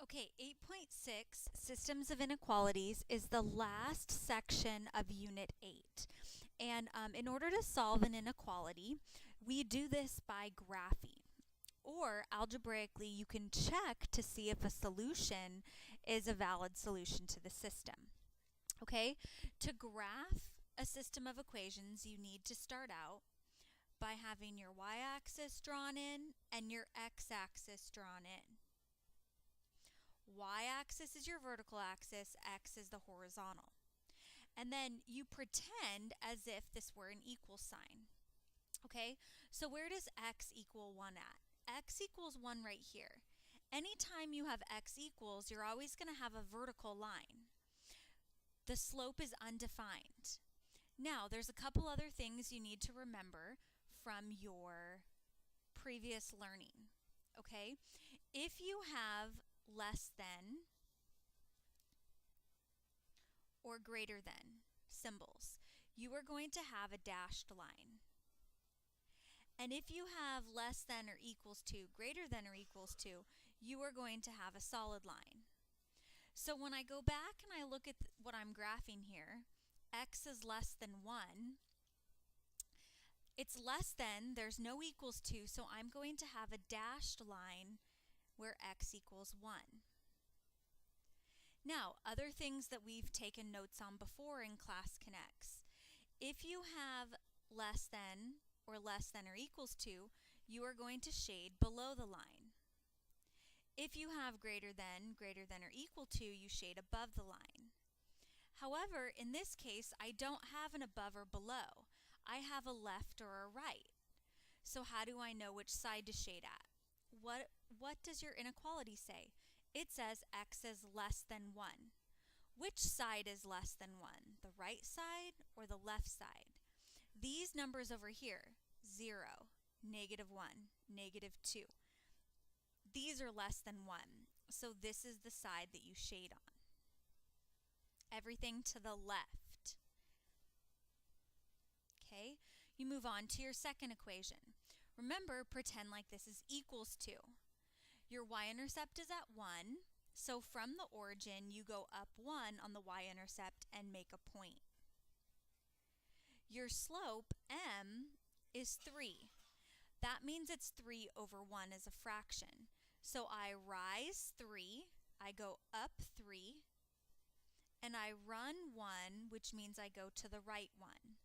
Okay, 8.6, Systems of Inequalities, is the last section of Unit 8. And in order to solve an inequality, we do this by graphing. Or algebraically, you can check to see if a solution is a valid solution to the system. Okay, to graph a system of equations, you need to start out by having your y-axis drawn in and your x-axis drawn in. Y-axis is your vertical axis, x is the horizontal. And then you pretend as if this were an equal sign. Okay, so where does x equal 1 at? X equals 1 right here. Anytime you have x equals, you're always going to have a vertical line. The slope is undefined. Now, there's a couple other things you need to remember from your previous learning. Okay, if you have less than or greater than symbols, you are going to have a dashed line. And if you have less than or equals to, greater than or equals to, you are going to have a solid line. So when I go back and I look at what I'm graphing here, x is less than 1. It's less than, there's no equals to, so I'm going to have a dashed line where x equals 1. Now, other things that we've taken notes on before in Class Connects. If you have less than or equals to, you are going to shade below the line. If you have greater than or equal to, you shade above the line. However, in this case, I don't have an above or below. I have a left or a right. So how do I know which side to shade at? What does your inequality say? It says x is less than 1. Which side is less than 1? The right side or the left side? These numbers over here, 0, -1, -2, these are less than 1. So this is the side that you shade on. Everything to the left. Okay, you move on to your second equation. Remember, pretend like this is equals to. Your y-intercept is at 1, so from the origin you go up 1 on the y-intercept and make a point. Your slope, m, is 3. That means it's 3 over 1 as a fraction. So I rise 3, I go up 3, and I run 1, which means I go to the right 1.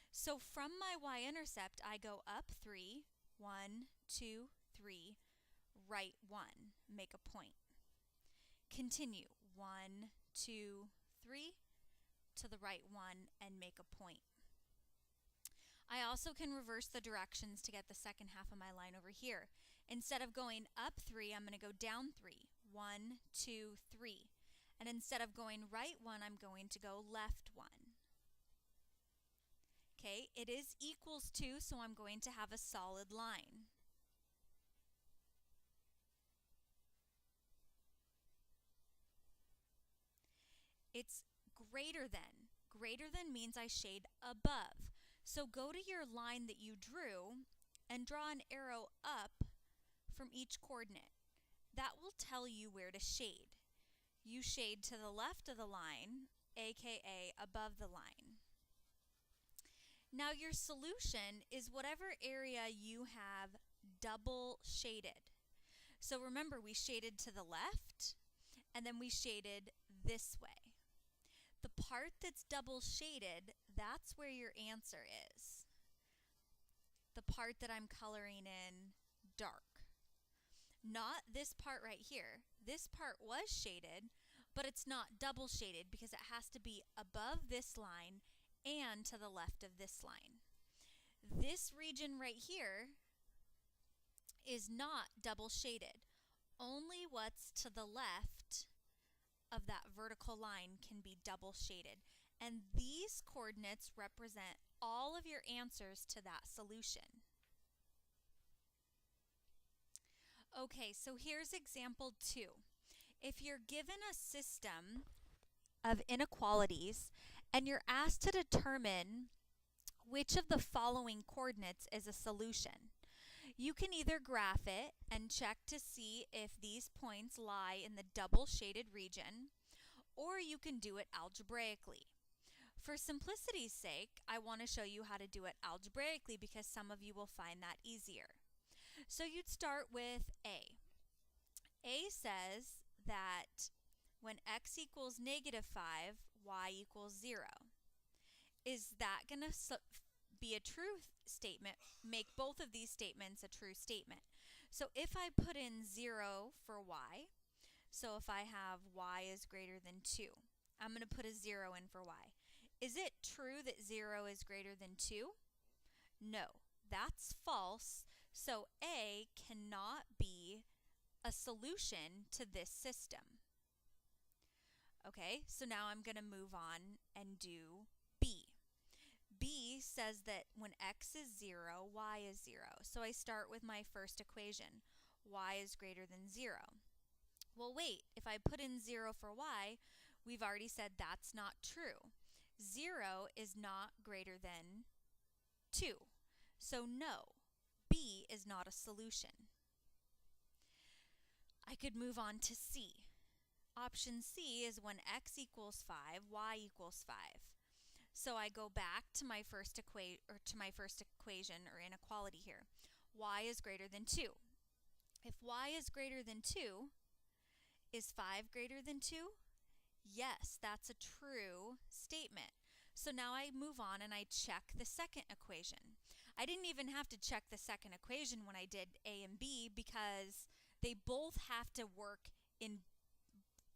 So from my y-intercept, I go up 3, 1, 2, 3, right 1, make a point. Continue, 1, 2, 3, to the right 1, and make a point. I also can reverse the directions to get the second half of my line over here. Instead of going up 3, I'm going to go down 3. 1, 2, 3. And instead of going right 1, I'm going to go left 1. Okay, it is equals to, so I'm going to have a solid line. It's greater than. Greater than means I shade above. So go to your line that you drew and draw an arrow up from each coordinate. That will tell you where to shade. You shade to the left of the line, aka above the line. Now your solution is whatever area you have double shaded. So remember, we shaded to the left and then we shaded this way. The part that's double shaded, that's where your answer is. The part that I'm coloring in dark. Not this part right here. This part was shaded, but it's not double shaded because it has to be above this line and to the left of this line. This region right here is not double shaded. Only what's to the left of that vertical line can be double shaded. And these coordinates represent all of your answers to that solution. Okay, so here's example 2. If you're given a system of inequalities and you're asked to determine which of the following coordinates is a solution, You can either graph it and check to see if these points lie in the double shaded region, or you can do it algebraically. For simplicity's sake, I want to show you how to do it algebraically because some of you will find that easier. So you'd start with A. A says that when x equals -5, y equals 0. Is that going to be a true statement? Make both of these statements a true statement. So if I put in 0 for y, so if I have y is greater than 2, I'm going to put a 0 in for y. Is it true that 0 is greater than 2? No, that's false. So A cannot be a solution to this system. Okay, so now I'm going to move on and do B. B says that when x is 0, y is 0. So I start with my first equation. Y is greater than 0. Well, wait, if I put in 0 for y, we've already said that's not true. 0 is not greater than 2. So no, B is not a solution. I could move on to C. Option C is when x equals 5, y equals 5. So I go back to my first equation or inequality here. Y is greater than 2. If y is greater than 2, is 5 greater than 2? Yes, that's a true statement. So now I move on and I check the second equation. I didn't even have to check the second equation when I did A and B because they both have to work in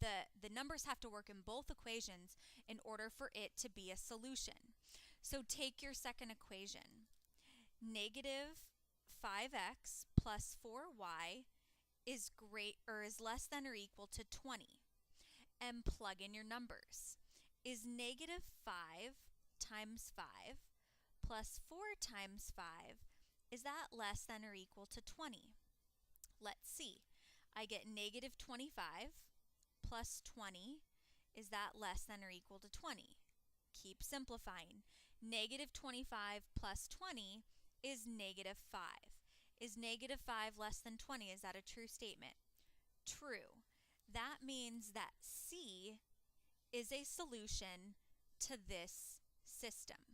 the numbers have to work in both equations in order for it to be a solution. So take your second equation. -5x plus 4y is less than or equal to 20. And plug in your numbers. Is -5 times 5 plus 4 times 5, is that less than or equal to 20? Let's see. I get -25 plus 20, is that less than or equal to 20? Keep simplifying. -25 plus 20 is -5. Is -5 less than 20? Is that a true statement? True. That means that C is a solution to this system.